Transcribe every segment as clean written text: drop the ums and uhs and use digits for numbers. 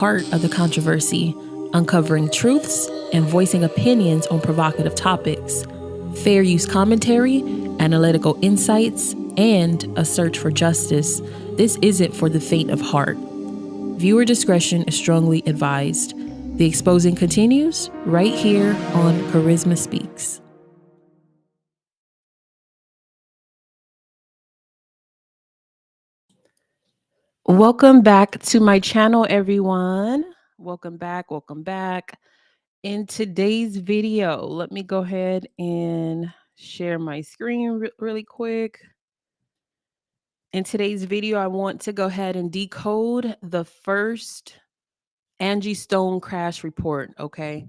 heart of the controversy, uncovering truths and voicing opinions on provocative topics, fair use commentary, analytical insights, and a search for justice. This isn't for the faint of heart. Viewer discretion is strongly advised. The exposing continues right here on Karizma Speaks. Welcome back to my channel, everyone. Welcome back. Welcome back. In today's video, let me go ahead and share my screen really quick. In today's video, I want to go ahead and decode the first Angie Stone crash report, okay?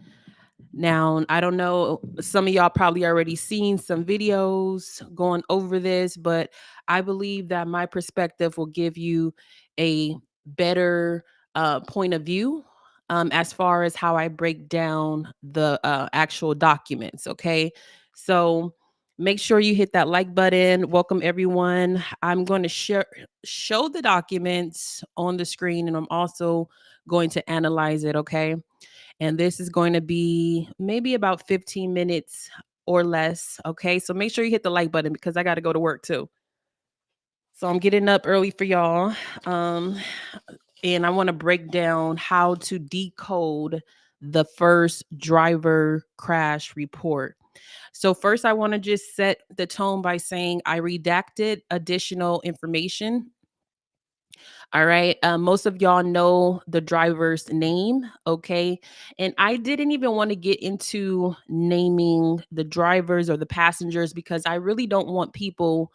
Now, I don't know, some of y'all probably already seen some videos going over this, but I believe that my perspective will give you a better point of view as far as how I break down the actual documents. Okay. So make sure you hit that like button. Welcome, everyone. I'm going to show the documents on the screen, and I'm also going to analyze it. Okay. And this is going to be maybe about 15 minutes or less. Okay. So make sure you hit the like button because I got to go to work too. So I'm getting up early for y'all. And I want to break down how to decode the first driver crash report. So first, I want to just set the tone by saying I redacted additional information. All right. Most of y'all know the driver's name. Okay. And I didn't even want to get into naming the drivers or the passengers because I really don't want people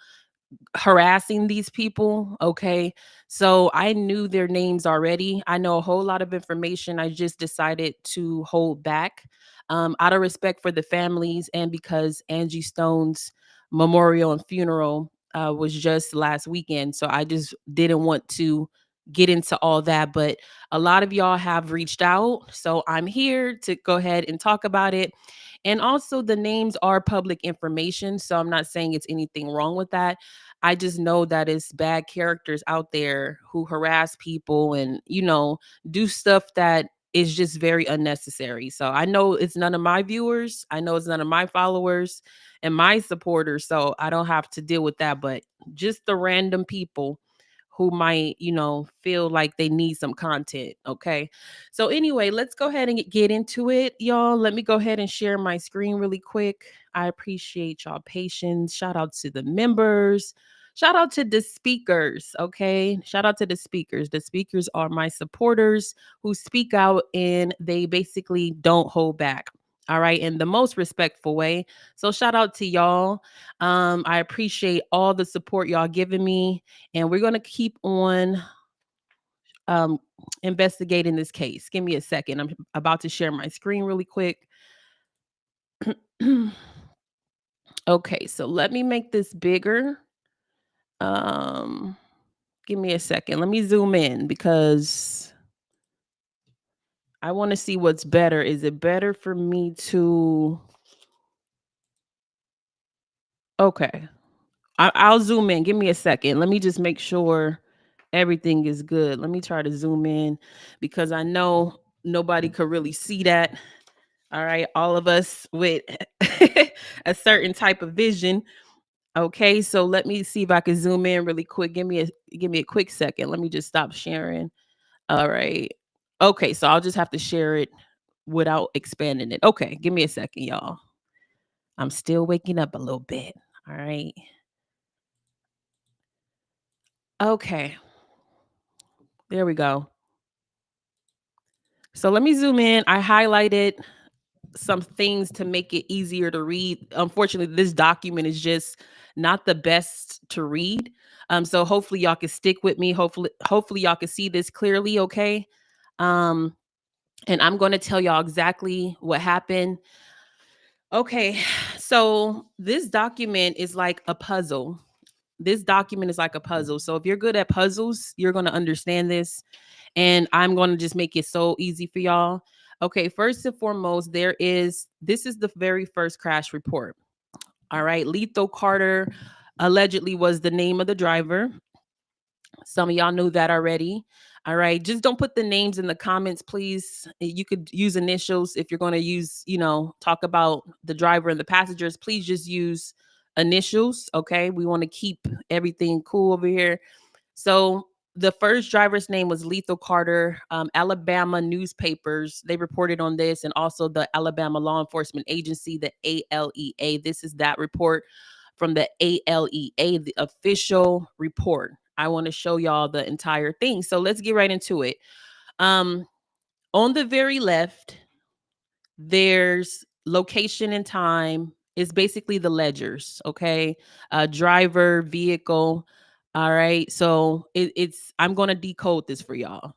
harassing these people. Okay. So I knew their names already. I know a whole lot of information. I just decided to hold back out of respect for the families and because Angie Stone's memorial and funeral was just last weekend. So I just didn't want to get into all that. But a lot of y'all have reached out. So I'm here to go ahead and talk about it. And also, the names are public information. So I'm not saying it's anything wrong with that. I just know that it's bad characters out there who harass people and, do stuff that is just very unnecessary. So I know it's none of my viewers. I know it's none of my followers and my supporters. So I don't have to deal with that. But just the random people who might, feel like they need some content. Okay. So anyway, let's go ahead and get into it, y'all. Let me go ahead and share my screen really quick. I appreciate y'all patience. Shout out to the members. Shout out to the speakers. Okay. Shout out to the speakers. The speakers are my supporters who speak out and they basically don't hold back. All right. In the most respectful way. So shout out to y'all. I appreciate all the support y'all giving me. And we're going to keep on um, investigating this case. Give me a second. I'm about to share my screen really quick. Okay, so let me make this bigger. Um, Give me a second. Let me zoom in because I want to see what's better. Is it better for me to? Okay, I'll zoom in. Give me a second. Let me just make sure everything is good. Let me try to zoom in because I know nobody could really see that. All right, all of us with a certain type of vision. Okay, so let me see if I can zoom in really quick. Give me a quick second. Let me just stop sharing. All right. Okay, so I'll just have to share it without expanding it. Okay, give me a second, y'all. I'm still waking up a little bit. All right. Okay, there we go. So let me zoom in. I highlighted some things to make it easier to read. Unfortunately, this document is just not the best to read. So hopefully y'all can stick with me. Hopefully y'all can see this clearly, okay? Um, and I'm going to tell y'all exactly what happened. Okay, so this document is like a puzzle. This document is like a puzzle. So if you're good at puzzles, you're going to understand this. And I'm going to just make it so easy for y'all. Okay, first and foremost, this is the very first crash report. All right, Lethal Carter allegedly was the name of the driver. Some of y'all knew that already. All right. Just don't put the names in the comments, please. You could use initials if you're going to use, talk about the driver and the passengers. Please just use initials. Okay. We want to keep everything cool over here. So the first driver's name was Lethal Carter. Alabama newspapers, they reported on this, and also the Alabama Law Enforcement Agency, the ALEA. This is that report from the ALEA, the official report. I want to show y'all the entire thing. So let's get right into it. Um, on the very left, there's location and time. It's basically the ledgers, okay? Driver, vehicle. All right. So I'm going to decode this for y'all.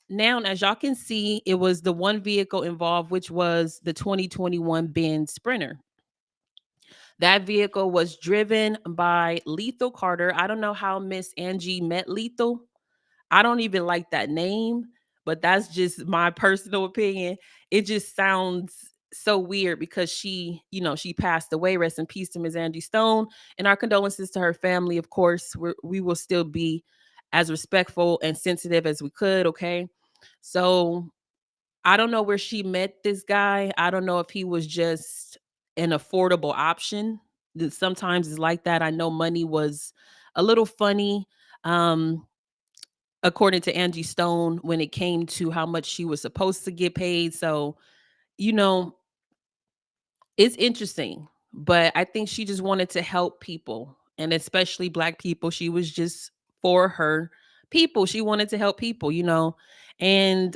Now, as y'all can see, it was the one vehicle involved, which was the 2021 Benz Sprinter. That vehicle was driven by Lethal Carter. I don't know how Miss Angie met Lethal. I don't even like that name, but that's just my personal opinion. It just sounds so weird because she passed away. Rest in peace to Ms. Angie Stone. And our condolences to her family. Of course, we will still be as respectful and sensitive as we could. Okay. So I don't know where she met this guy. I don't know if he was just an affordable option. Sometimes it's like that. I know money was a little funny. Um, According to Angie Stone, when it came to how much she was supposed to get paid. So, you know, it's interesting, but I think she just wanted to help people, and especially Black people. She was just for her people. She wanted to help people. And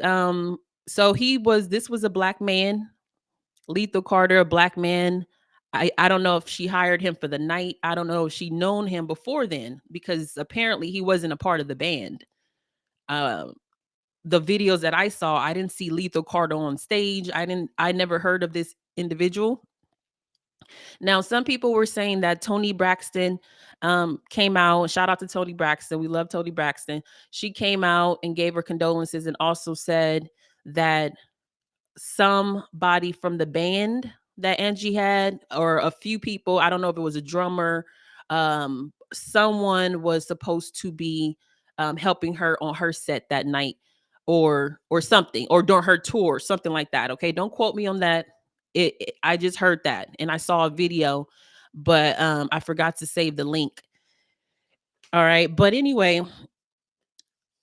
so this was a Black man, Lethal Carter, a Black man. I don't know if she hired him for the night. I don't know if she known him before then, because apparently he wasn't a part of the band. Um the videos that I saw, I didn't see Lethal Carter on stage. I never heard of this individual. Now, some people were saying that Toni Braxton came out. Shout out to Toni Braxton. We love Toni Braxton. She came out and gave her condolences, and also said that somebody from the band that Angie had, or a few people, I don't know if it was a drummer, someone was supposed to be helping her on her set that night, or something, or during her tour, something like that. Okay, don't quote me on that. I just heard that, and I saw a video, but I forgot to save the link. All right, but anyway,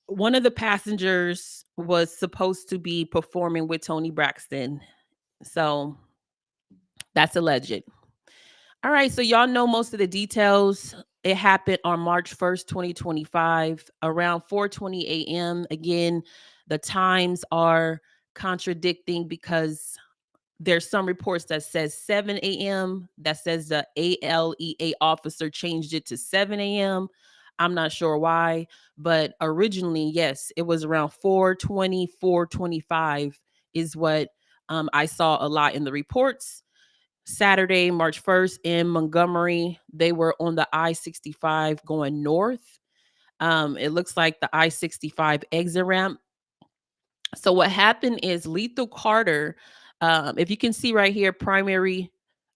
one of the passengers was supposed to be performing with Toni Braxton. So that's alleged. All right. So y'all know most of the details. It happened on March 1st, 2025, around 4:20 a.m. Again, the times are contradicting because there's some reports that says 7 a.m. that says the ALEA officer changed it to 7 a.m. I'm not sure why, but originally, yes, it was around 4:20, 4:25 is what I saw a lot in the reports. Saturday, March 1st in Montgomery, they were on the I-65 going north. It looks like the I-65 exit ramp. So what happened is Lethal Carter, if you can see right here, primary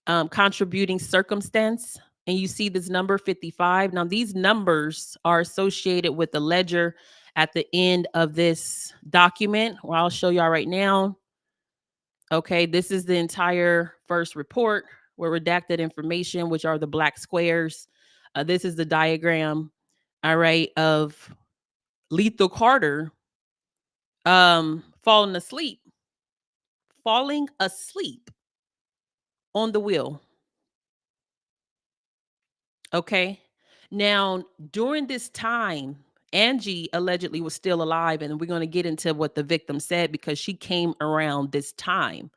contributing circumstance, and you see this number 55. Now, these numbers are associated with the ledger at the end of this document. Well, I'll show y'all right now. Okay, this is the entire first report with redacted information, which are the black squares. This is the diagram, all right, of Lethal Carter falling asleep on the wheel. Okay. Now, during this time, Angie allegedly was still alive, and we're going to get into what the victim said because she came around this time.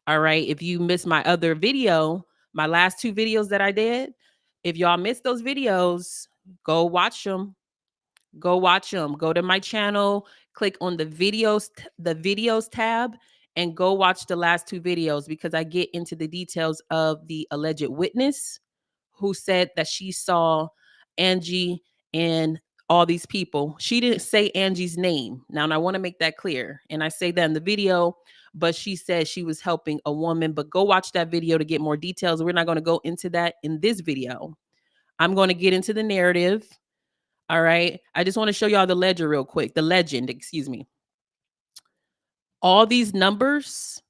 All right. If you missed my other video, my last two videos that I did, if y'all missed those videos, go watch them. Go watch them. Go to my channel, click on the videos tab, and go watch the last two videos because I get into the details of the alleged witness who said that she saw Angie and all these people. She didn't say Angie's name. Now, and I want to make that clear. And I say that in the video, but she said she was helping a woman. But go watch that video to get more details. We're not going to go into that in this video. I'm going to get into the narrative. All right. I just want to show y'all the ledger real quick. The legend, excuse me. All these numbers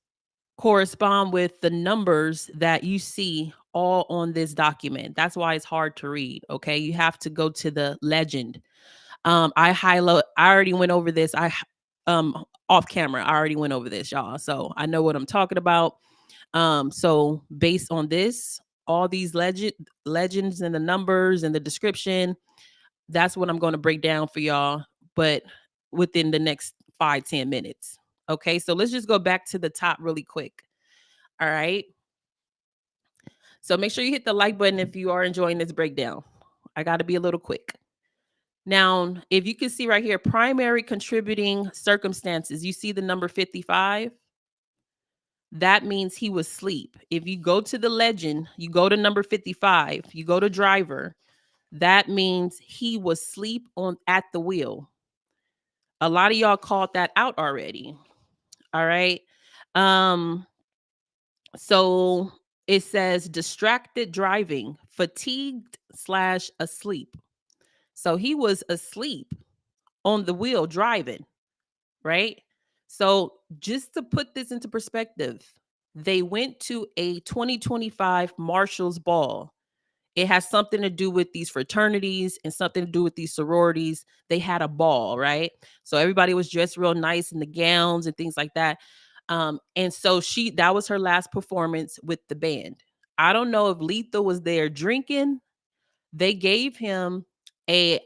correspond with the numbers that you see all on this document. That's why it's hard to read. Okay. You have to go to the legend. I already went over this. Off camera, I already went over this, y'all. So I know what I'm talking about. So based on this, all these legends and the numbers and the description, that's what I'm going to break down for y'all, but within the next 5-10 minutes. Okay, so let's just go back to the top really quick. All right. So make sure you hit the like button if you are enjoying this breakdown. I got to be a little quick. Now, if you can see right here, primary contributing circumstances, you see the number 55? That means he was asleep. If you go to the legend, you go to number 55, you go to driver, that means he was asleep on at the wheel. A lot of y'all called that out already. All right. Um, so it says distracted driving, fatigued slash asleep. So he was asleep on the wheel driving, right? So just to put this into perspective, they went to a 2025 Marshall's Ball. It has something to do with these fraternities and something to do with these sororities. They had a ball, right? So everybody was dressed real nice in the gowns and things like that. And so that was her last performance with the band. I don't know if Lethal was there drinking. They gave him a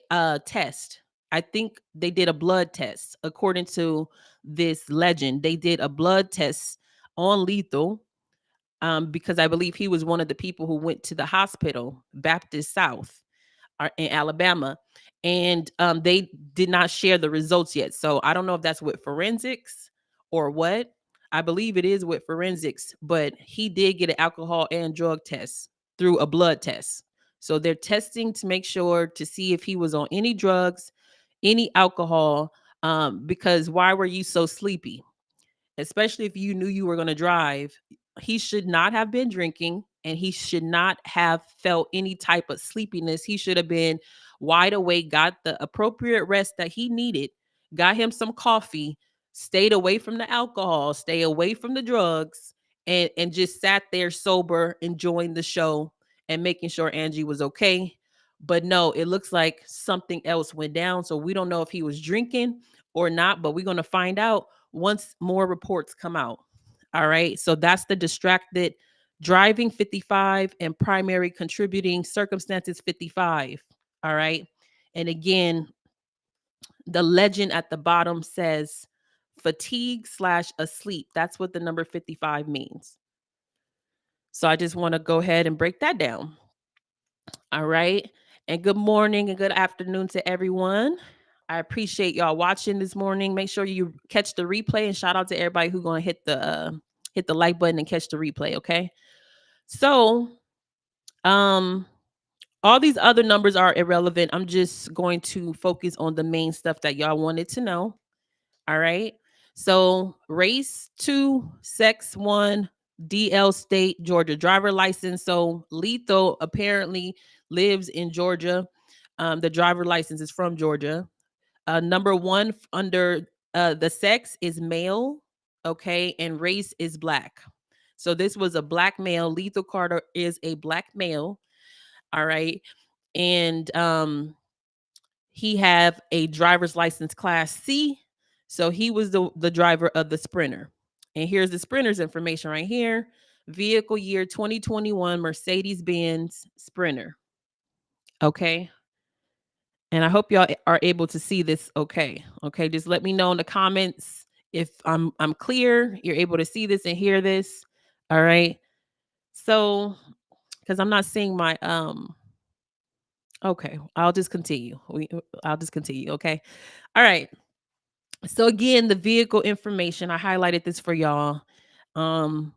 test. I think they did a blood test. According to this legend, they did a blood test on Lethal, because I believe he was one of the people who went to the hospital, Baptist South, in Alabama, and they did not share the results yet. So I don't know if that's with forensics or what. I believe it is with forensics, but he did get an alcohol and drug test through a blood test. So they're testing to make sure to see if he was on any drugs, any alcohol, because why were you so sleepy? Especially if you knew you were going to drive. He should not have been drinking, and he should not have felt any type of sleepiness. He should have been wide awake, got the appropriate rest that he needed, got him some coffee, stayed away from the alcohol, stay away from the drugs, and just sat there sober, enjoying the show and making sure Angie was okay. But no, it looks like something else went down. So we don't know if he was drinking or not, but we're going to find out once more reports come out. All right. So that's the distracted driving 55 and primary contributing circumstances 55. All right. And again, the legend at the bottom says fatigue slash asleep. That's what the number 55 means. So I just want to go ahead and break that down. All right. And good morning and good afternoon to everyone. I appreciate y'all watching this morning. Make sure you catch the replay, and shout out to everybody who's gonna hit the like button and catch the replay. Okay. So um all these other numbers are irrelevant. I'm just going to focus on the main stuff that y'all wanted to know. All right. So race 2, sex 1, DL state, Georgia driver license. So Lethal apparently lives in Georgia. The driver license is from Georgia. Number 1 under the sex is male, okay, and race is black. So this was a black male. Lethal Carter is a black male. All right. And he have a driver's license class C. So he was the driver of the Sprinter. And here's the Sprinter's information right here. Vehicle year 2021 Mercedes-Benz Sprinter. Okay. And I hope y'all are able to see this okay. Okay, just let me know in the comments if I'm clear, you're able to see this and hear this. All right. So, because I'm not seeing my okay, I'll just continue. I'll just continue, okay? All right. So again, the vehicle information, I highlighted this for y'all. Um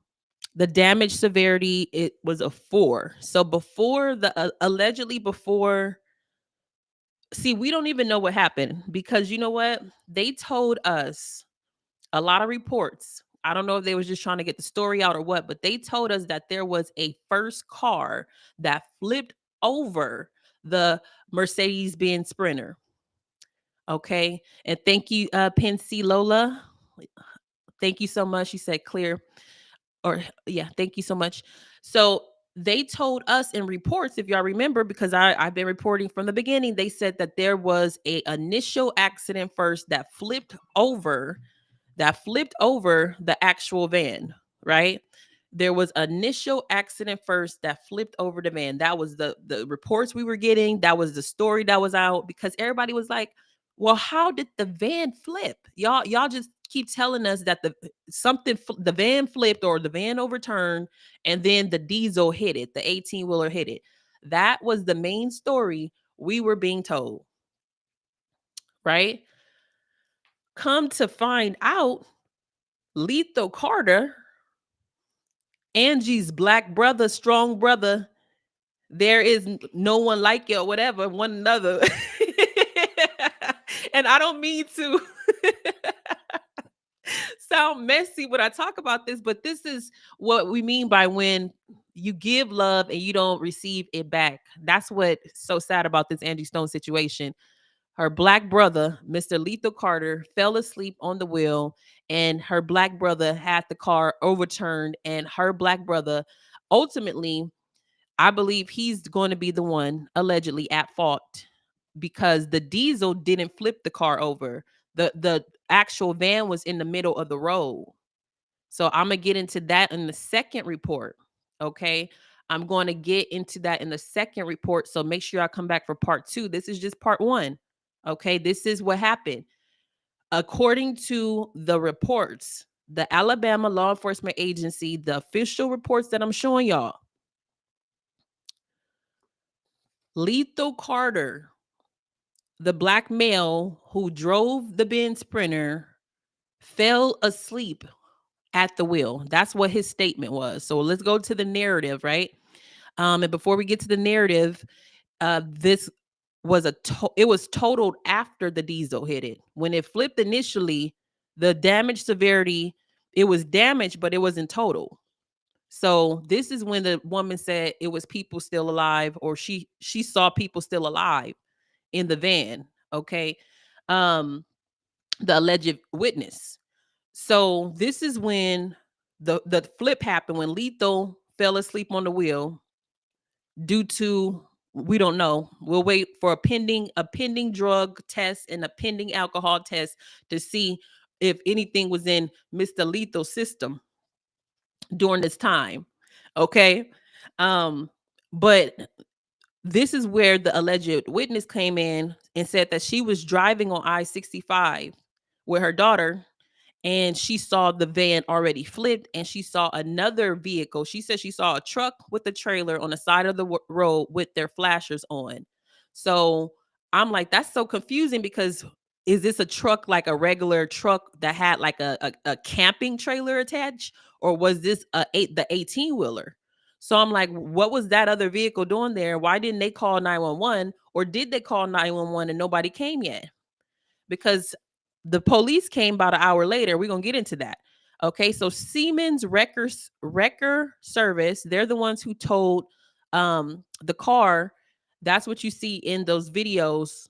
the damage severity, it was a 4. So before the allegedly before, see, we don't even know what happened, because you know what? They told us a lot of reports. I don't know if they was just trying to get the story out or what, but they told us that there was a first car that flipped over the Mercedes-Benz Sprinter. Okay. And thank you, Pensy Lola. Thank you so much. She said clear. Or yeah, thank you so much. So they told us in reports, if y'all remember, because I've been reporting from the beginning, they said that there was a initial accident first that flipped over the actual van, right? There was initial accident first that flipped over the van. That was the reports we were getting. That was the story that was out because everybody was like, "Well, how did the van flip? Y'all just keep telling us that the van flipped or the van overturned and then the diesel hit it, the 18-wheeler hit it." That was the main story we were being told, right? Come to find out, Lethal Carter, Angie's black brother, strong brother, there is no one like you or whatever, one another. And I don't mean to sound messy when I talk about this, but this is what we mean by when you give love and you don't receive it back. That's what's so sad about this Angie Stone situation. Her black brother, Mr. Lethal Carter, fell asleep on the wheel, and her black brother had the car overturned. And her black brother, ultimately, I believe he's going to be the one allegedly at fault because the diesel didn't flip the car over. The actual van was in the middle of the road. So I'm gonna get into that in the second report. Okay. I'm going to get into that in the second report. So make sure I come back for part two. This is just part one. Okay. This is what happened. According to the reports, the Alabama Law Enforcement Agency, the official reports that I'm showing y'all, Lethal Carter, the black male who drove the Benz Sprinter, fell asleep at the wheel. That's what his statement was. So let's go to the narrative, right? And before we get to the narrative, this was it was totaled after the diesel hit it. When it flipped initially, the damage severity, it was damaged, but it wasn't total. So this is when the woman said it was people still alive, or she saw people still alive in the van. Okay. Um, the alleged witness. So this is when the flip happened, when Lethal fell asleep on the wheel due to, we don't know. We'll wait for a pending drug test and a pending alcohol test to see if anything was in Mr. Lethal's system during this time. Okay. Um, but this is where the alleged witness came in and said that she was driving on I-65 with her daughter, and she saw the van already flipped, and she saw another vehicle. She said she saw a truck with a trailer on the side of the road with their flashers on. So I'm like, that's so confusing because is this a truck, like a regular truck that had like a camping trailer attached, or was this the 18-wheeler? So I'm like, what was that other vehicle doing there? Why didn't they call 911, or did they call 911 and nobody came yet? Because the police came about an hour later. We're gonna get into that. Okay, so Siemens Wrecker Service, they're the ones who told the car. That's what you see in those videos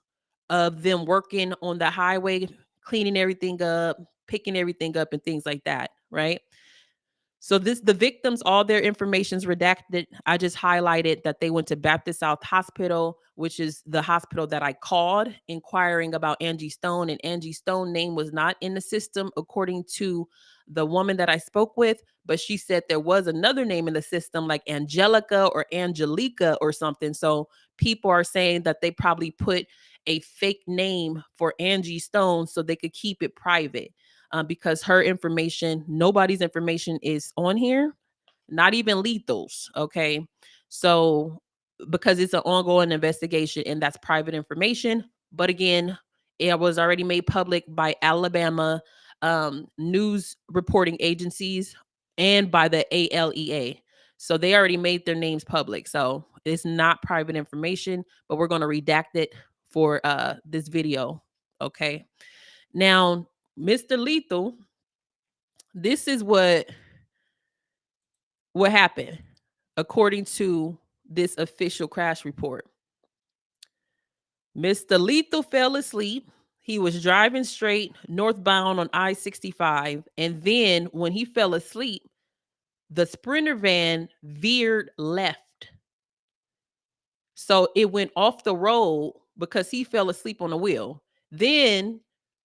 of them working on the highway, cleaning everything up, picking everything up, and things like that, right? So the victims, all their information's redacted. I just highlighted that they went to Baptist South Hospital, which is the hospital that I called inquiring about Angie Stone, and Angie Stone name was not in the system according to the woman that I spoke with, but she said there was another name in the system like Angelica or Angelica or something. So people are saying that they probably put a fake name for Angie Stone so they could keep it private, because her information, nobody's information is on here, not even Lethal's. Okay. So, because it's an ongoing investigation and that's private information. But again, it was already made public by Alabama news reporting agencies and by the ALEA. So they already made their names public. So it's not private information, but we're going to redact it for this video. Okay. Now, Mr. Lethal, this is what happened according to this official crash report. Mr. Lethal fell asleep. He was driving straight northbound on I-65. And then when he fell asleep, the Sprinter van veered left. So it went off the road because he fell asleep on the wheel. Then,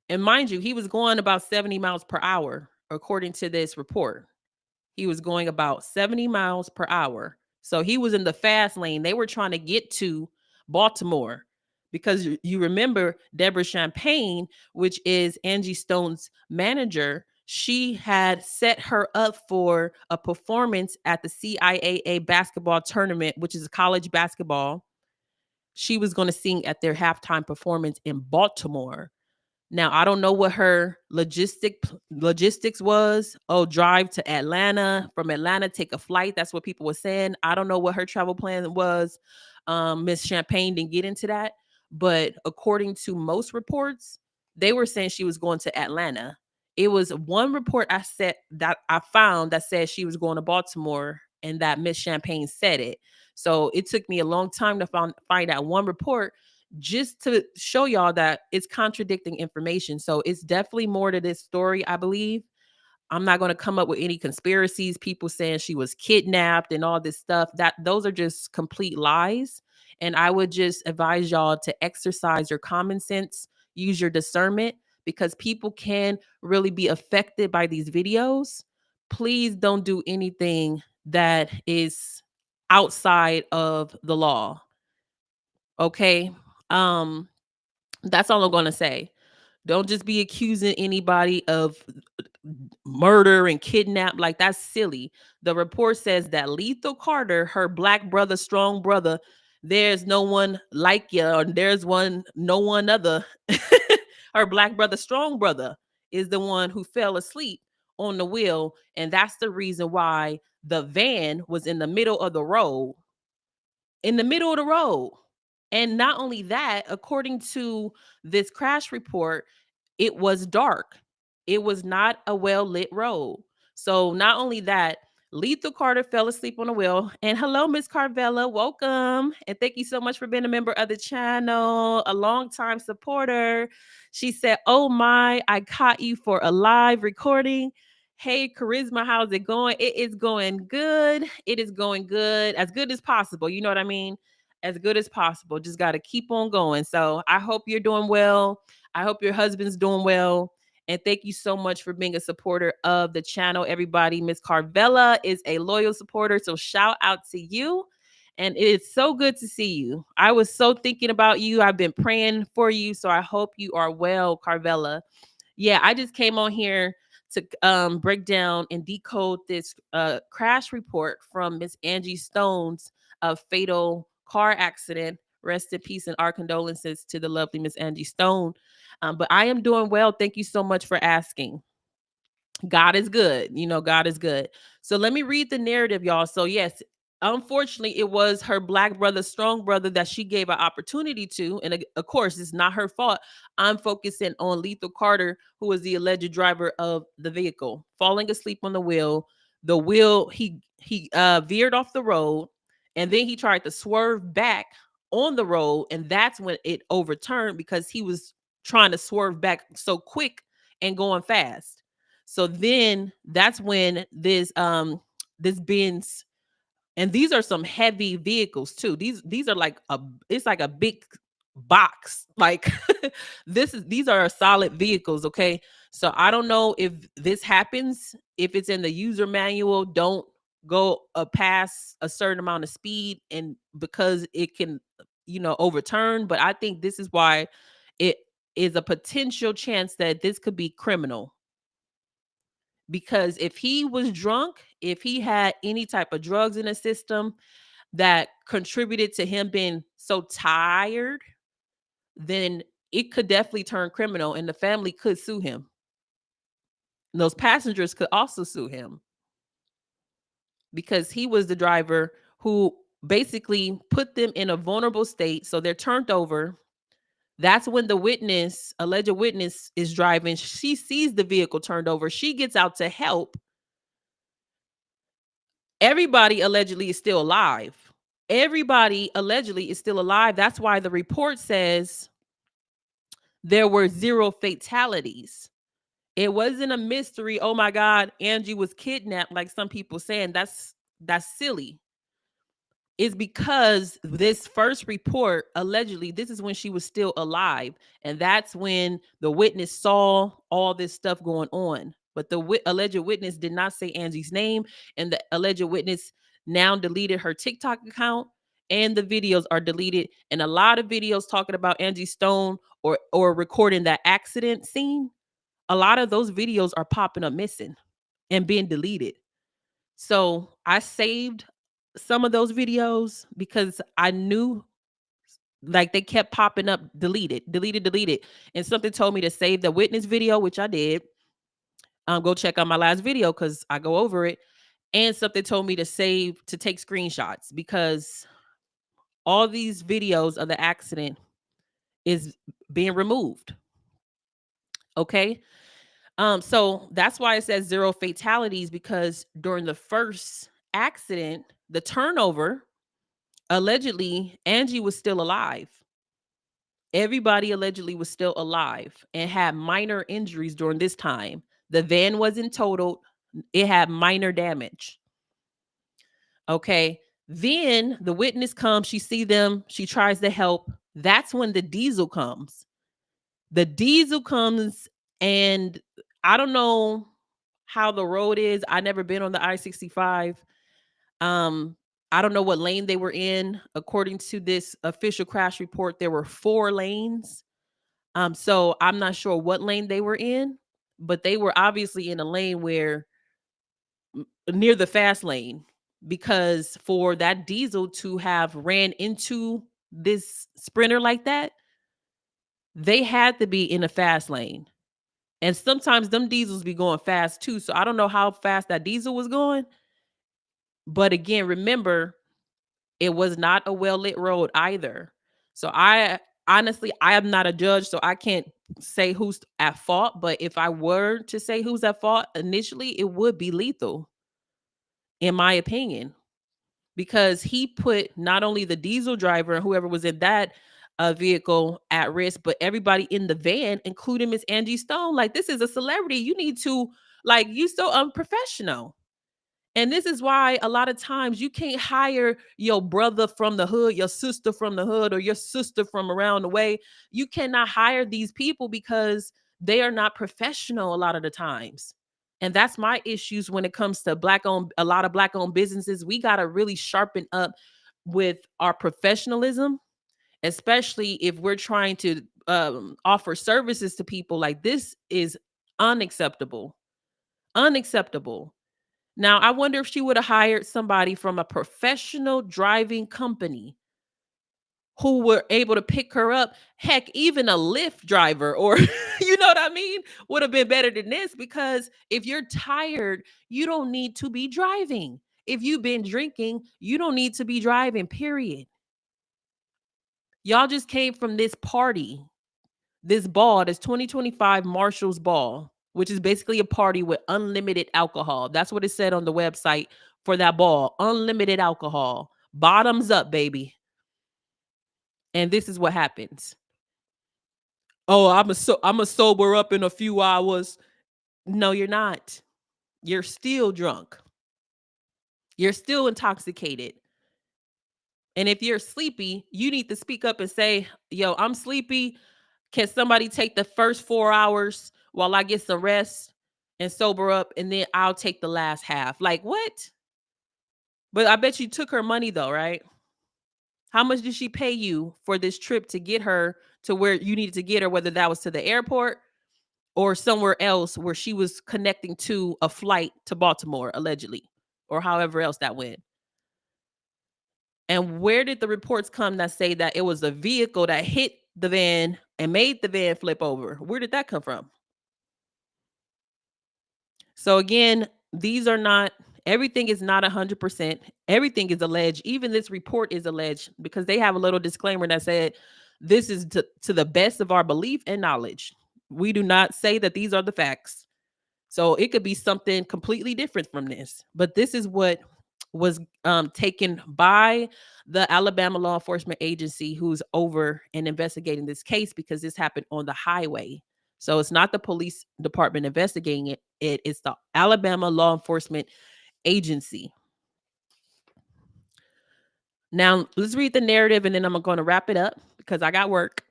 and mind you, he was going about 70 miles per hour, according to this report. He was going about 70 miles per hour. So he was in the fast lane. They were trying to get to Baltimore because you remember Deborah Champagne, which is Angie Stone's manager. She had set her up for a performance at the CIAA basketball tournament, which is college basketball. She was going to sing at their halftime performance in Baltimore. Now, I don't know what her logistics was. Oh, drive to Atlanta, from Atlanta, take a flight. That's what people were saying. I don't know what her travel plan was. Miss Champagne didn't get into that. But according to most reports, they were saying she was going to Atlanta. It was one report I found that said she was going to Baltimore and that Miss Champagne said it. So it took me a long time to find out one report just to show y'all that it's contradicting information. So it's definitely more to this story, I believe. I'm not going to come up with any conspiracies, people saying she was kidnapped and all this stuff. That those are just complete lies. And I would just advise y'all to exercise your common sense, use your discernment because people can really be affected by these videos. Please don't do anything that is outside of the law. Okay? Um that's all I'm going to say. Don't just be accusing anybody of murder and kidnap. Like, that's silly. The report says that Lethal Carter, her black brother, strong brother, there's no one like you, or there's no one other. Her black brother, strong brother, is the one who fell asleep on the wheel. And that's the reason why the van was in the middle of the road, in the middle of the road. And not only that, according to this crash report, it was dark. It was not a well lit road. So not only that, Lethal Carter fell asleep on the wheel. And hello, Miss Carvella, welcome. And thank you so much for being a member of the channel, a longtime supporter. She said, "Oh my, I caught you for a live recording. Hey, Karizma, how's it going? It is going good. It is going good as possible. You know what I mean? As good as possible. Just got to keep on going. So I hope you're doing well. I hope your husband's doing well. And thank you so much for being a supporter of the channel, everybody. Miss Carvella is a loyal supporter. So shout out to you. And it is so good to see you. I was so thinking about you. I've been praying for you. So I hope you are well, Carvella. Yeah, I just came on here to break down and decode this crash report from Miss Angie Stone's fatal car accident. Rest in peace and our condolences to the lovely Miss Angie Stone. But I am doing well. Thank you so much for asking. God is good. You know, God is good. So let me read the narrative, y'all. So, yes, unfortunately, it was her black brother, strong brother, that she gave an opportunity to. And of course, it's not her fault. I'm focusing on Lethal Carter, who was the alleged driver of the vehicle, falling asleep on the wheel. The wheel, he veered off the road, and then he tried to swerve back on the road. And that's when it overturned because he was trying to swerve back so quick and going fast. So then that's when this Benz, and these are some heavy vehicles too. These are like it's like a big box. Like these are solid vehicles, okay? So I don't know if this happens, if it's in the user manual, don't go past a certain amount of speed, and because it can, overturn. But I think this is why it is a potential chance that this could be criminal, because if he was drunk, if he had any type of drugs in the system that contributed to him being so tired, then it could definitely turn criminal and the family could sue him. And those passengers could also sue him because he was the driver who basically put them in a vulnerable state. So they're turned over. That's when the witness, alleged witness, is driving. She sees the vehicle turned over. She gets out to help. Everybody allegedly is still alive. Everybody allegedly is still alive. That's why the report says there were 0 fatalities. It wasn't a mystery. Oh my God, Angie was kidnapped, like some people saying. That's silly. Is because this first report, allegedly, this is when she was still alive. And that's when the witness saw all this stuff going on. But the alleged witness did not say Angie's name. And the alleged witness now deleted her TikTok account. And the videos are deleted. And a lot of videos talking about Angie Stone or recording that accident scene, a lot of those videos are popping up missing and being deleted. So I saved some of those videos because I knew, like, they kept popping up deleted, deleted, deleted. And something told me to save the witness video, which I did. Go check out my last video because I go over it. And something told me to take screenshots because all these videos of the accident is being removed. Okay. So that's why it says 0 fatalities, because during the first accident, the turnover, allegedly, Angie was still alive. Everybody allegedly was still alive and had minor injuries during this time. The van wasn't totaled, it had minor damage. Okay. Then the witness comes, she see them, she tries to help. That's when the diesel comes. The diesel comes, and I don't know how the road is. I never been on the I-65. I don't know what lane they were in. According to this official crash report, there were 4 lanes. So I'm not sure what lane they were in, but they were obviously in a lane where near the fast lane, because for that diesel to have ran into this sprinter like that, they had to be in a fast lane. And sometimes them diesels be going fast too. So I don't know how fast that diesel was going. But again, remember, it was not a well-lit road either. So I honestly, I am not a judge, so I can't say who's at fault. But if I were to say who's at fault initially, it would be Lethal, in my opinion, because he put not only the diesel driver and whoever was in that vehicle at risk, but everybody in the van, including Miss Angie Stone. Like, this is a celebrity. You need to, like, you so unprofessional. And this is why a lot of times you can't hire your brother from the hood, your sister from the hood, or your sister from around the way. You cannot hire these people because they are not professional a lot of the times. And that's my issues when it comes to black owned, a lot of black owned businesses. We got to really sharpen up with our professionalism, especially if we're trying to offer services to people. Like, this is unacceptable. Unacceptable. Now, I wonder if she would have hired somebody from a professional driving company who were able to pick her up. Heck, even a Lyft driver, or you know what I mean, would have been better than this, because if you're tired, you don't need to be driving. If you've been drinking, you don't need to be driving, period. Y'all just came from this party, this ball, this 2025 Marshall's Ball, which is basically a party with unlimited alcohol. That's what it said on the website for that ball. Unlimited alcohol. Bottoms up, baby. And this is what happens. Oh, I'm a sober up in a few hours. No, you're not. You're still drunk. You're still intoxicated. And if you're sleepy, you need to speak up and say, "Yo, I'm sleepy. Can somebody take the first 4 hours while I get some rest and sober up, and then I'll take the last half?" Like, what? But I bet you took her money though, right? How much did she pay you for this trip to get her to where you needed to get her, whether that was to the airport or somewhere else where she was connecting to a flight to Baltimore, allegedly, or however else that went? And where did the reports come that say that it was a vehicle that hit the van and made the van flip over? Where did that come from? So again, these are not, everything is not 100%. Everything is alleged. Even this report is alleged, because they have a little disclaimer that said this is to the best of our belief and knowledge. We do not say that these are the facts. So it could be something completely different from this. But this is what was taken by the Alabama law enforcement agency who's over and investigating this case because this happened on the highway. So it's not the police department investigating it. It's the Alabama law enforcement agency. Now, let's read the narrative and then I'm going to wrap it up because I got work.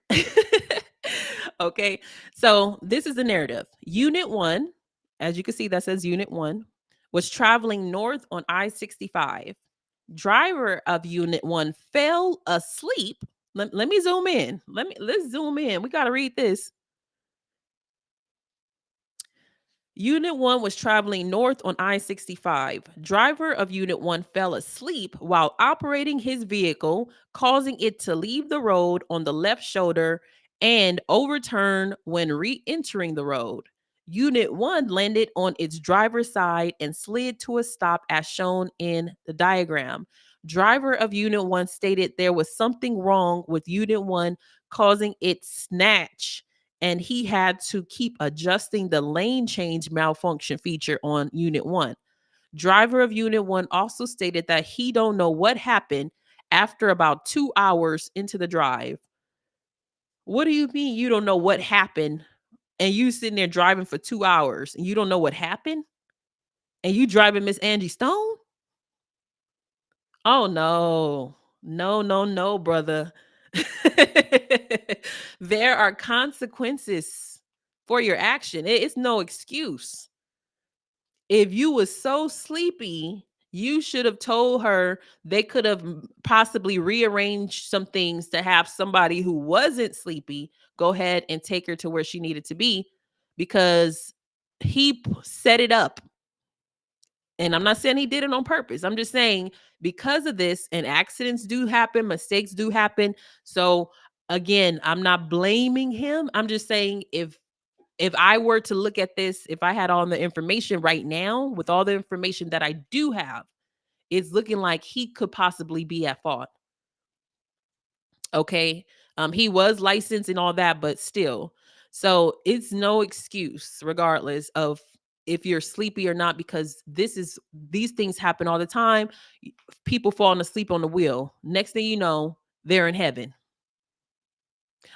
Okay. So, this is the narrative. Unit 1, as you can see that says Unit 1, was traveling north on I-65. Driver of Unit 1 fell asleep. Let me zoom in. Let's zoom in. We got to read this. Unit 1 was traveling north on I-65. Driver of Unit 1 fell asleep while operating his vehicle, causing it to leave the road on the left shoulder and overturn when re-entering the road. Unit 1 landed on its driver's side and slid to a stop as shown in the diagram. Driver of Unit 1 stated there was something wrong with Unit 1 causing it snatch, and he had to keep adjusting the lane change malfunction feature on Unit 1. Driver of Unit 1 also stated that he don't know what happened after about 2 hours into the drive. What do you mean you don't know what happened and you sitting there driving for 2 hours and you don't know what happened? And you driving Miss Angie Stone? Oh no. No, no, no, brother. There are consequences for your action. It's no excuse. If you was so sleepy, you should have told her they could have possibly rearranged some things to have somebody who wasn't sleepy go ahead and take her to where she needed to be because set it up. And I'm not saying he did it on purpose. I'm just saying because of this, and accidents do happen, mistakes do happen. So again, I'm not blaming him. I'm just saying if I were to look at this, if I had all the information right now, with all the information that I do have, it's looking like he could possibly be at fault. Okay. He was licensed and all that, but still. So it's no excuse, regardless of if you're sleepy or not, because these things happen all the time. People falling asleep on the wheel. Next thing you know, they're in heaven.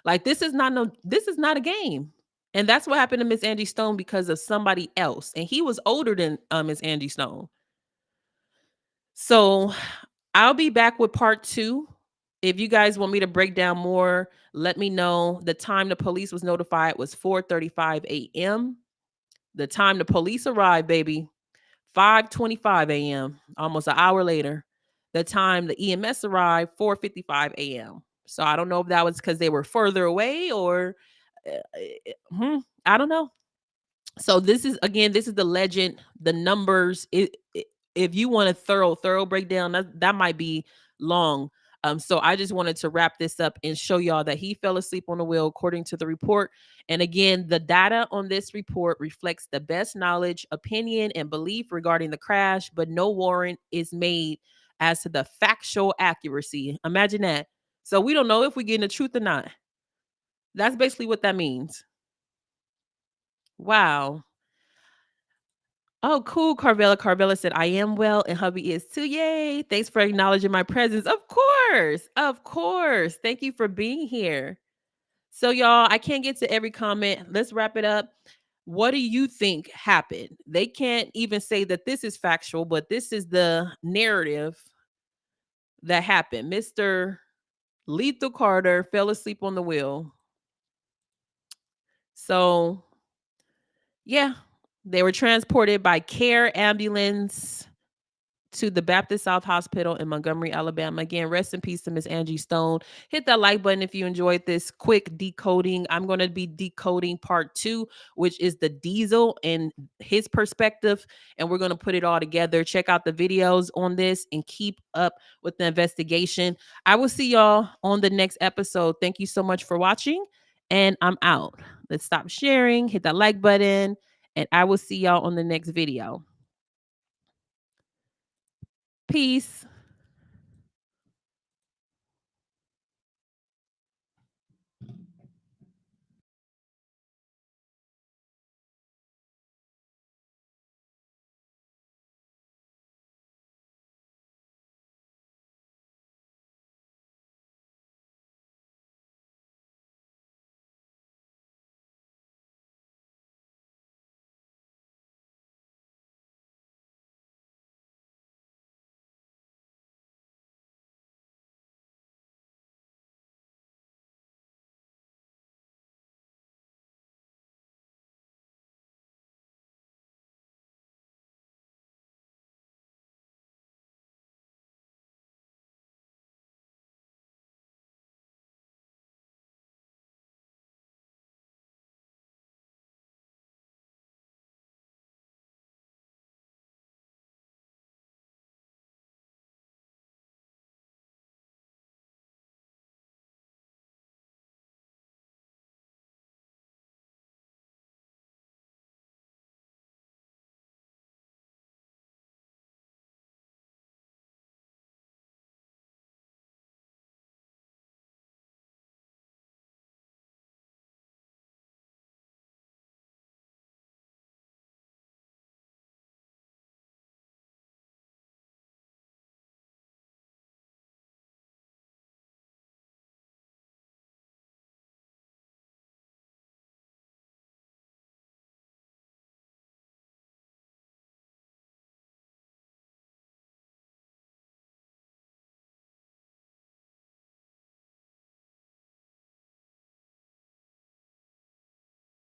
Like this is not a game. And that's what happened to Miss Angie Stone because of somebody else. And he was older than Miss Angie Stone. So I'll be back with part 2. If you guys want me to break down more, let me know. The time the police was notified was 4:35 a.m. The time the police arrived, baby, 5:25 a.m., almost an hour later. The time the EMS arrived, 4:55 a.m. So I don't know if that was because they were further away or I don't know. So this is the legend, the numbers. If you want a thorough breakdown, that might be long. So I just wanted to wrap this up and show y'all that he fell asleep on the wheel according to the report. And again, the data on this report reflects the best knowledge, opinion, and belief regarding the crash, but no warrant is made as to the factual accuracy. Imagine that. So we don't know if we're getting the truth or not. That's basically what that means. Wow. Oh, cool. Carvela. Carvela said, I am well and hubby is too. Yay. Thanks for acknowledging my presence. Of course. Of course. Thank you for being here. So, y'all, I can't get to every comment. Let's wrap it up. What do you think happened? They can't even say that this is factual, but this is the narrative that happened. Mr. Lethal Carter fell asleep on the wheel. So, yeah, they were transported by care ambulance to the Baptist South Hospital in Montgomery, Alabama. Again, rest in peace to Miss Angie Stone. Hit that like button if you enjoyed this quick decoding. I'm going to be decoding part 2, which is the diesel and his perspective. And we're going to put it all together. Check out the videos on this and keep up with the investigation. I will see y'all on the next episode. Thank you so much for watching. And I'm out. Let's stop sharing. Hit that like button. And I will see y'all on the next video. Peace.